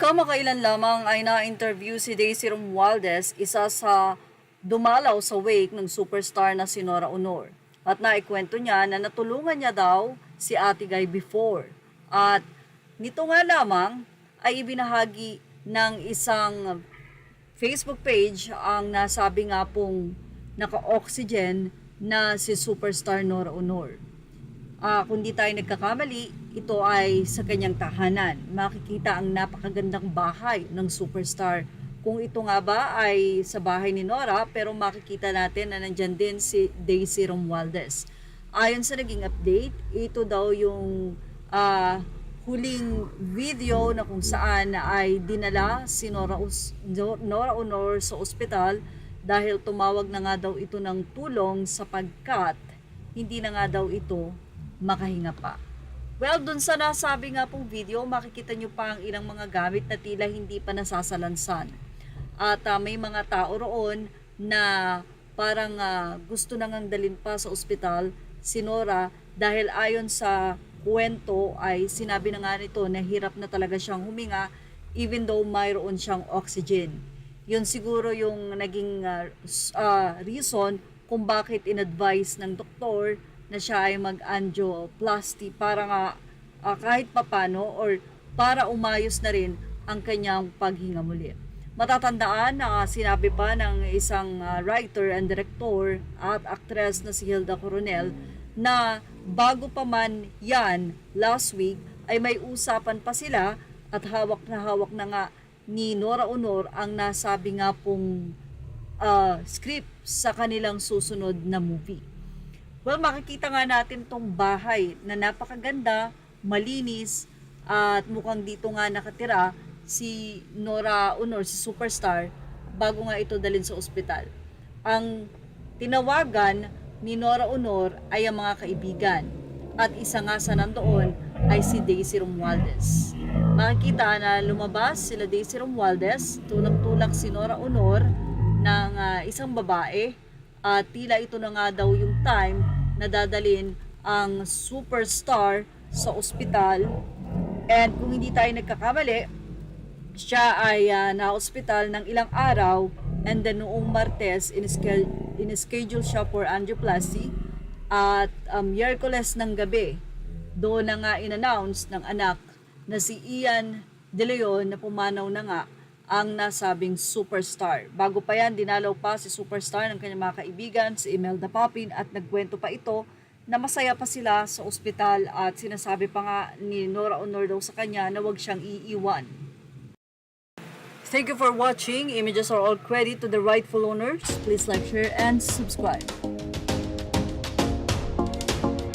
Kamakailan lamang ay na-interview si Daisy Romualdez, isa sa dumalaw sa wake ng superstar na si Nora Aunor. At naikwento niya na natulungan niya daw si Ate Guy before. At nito nga lamang ay ibinahagi ng isang Facebook page ang nasabi nga pong naka-oxygen na si superstar Nora Aunor. Kung di tayo nagkakamali, ito ay sa kanyang tahanan. Makikita ang napakagandang bahay ng superstar. Kung ito nga ba ay sa bahay ni Nora, pero makikita natin na nandyan din si Daisy Romualdez. Ayon sa naging update, ito daw yung huling video na kung saan ay dinala si Nora Aunor sa ospital dahil tumawag na nga daw ito ng tulong sapagkat hindi na nga daw ito makahinga pa. Well, dun sa nasabi nga pong video, makikita nyo pa ang ilang mga gamit na tila hindi pa nasasalansan. At may mga tao roon na parang gusto na ngang dalhin pa sa ospital si Nora dahil ayon sa kwento ay sinabi na nga nito na hirap na talaga siyang huminga even though mayroon siyang oxygen. Yun siguro yung naging reason kung bakit in-advise ng doktor na siya ay mag-angioplasty para nga kahit papano or para umayos na rin ang kanyang paghinga muli. Matatandaan na sinabi pa ng isang writer and director at actress na si Hilda Coronel na bago pa man yan last week ay may usapan pa sila at hawak na nga ni Nora Aunor ang nasabi nga pong script sa kanilang susunod na movie. Well, makikita nga natin tong bahay na napakaganda, malinis, at mukhang dito nga nakatira si Nora Aunor, si superstar, bago nga ito dalhin sa ospital. Ang tinawagan ni Nora Aunor ay ang mga kaibigan, at isa nga sa nandoon ay si Daisy Romualdez. Makikita na lumabas sila Daisy Romualdez, tulak-tulak si Nora Aunor ng isang babae, at tila ito na nga daw yung time na dadalhin ang superstar sa ospital. And kung hindi tayo nagkakamali, siya ay na-ospital ng ilang araw, and then noong Martes, in-schedule siya for angioplasty, at Miyerkules ng gabi, doon na nga in-announce ng anak na si Ian De Leon na pumanaw na nga ang nasabing superstar. Bago pa yan, dinalaw pa si superstar ng kanyang mga kaibigan, si Imelda Papin, at nagkwento pa ito na masaya pa sila sa ospital at sinasabi pa nga ni Nora Aunor daw sa kanya na huwag siyang iiwan. Thank you for watching. Images are all credit to the rightful owners. Please like, share, and subscribe.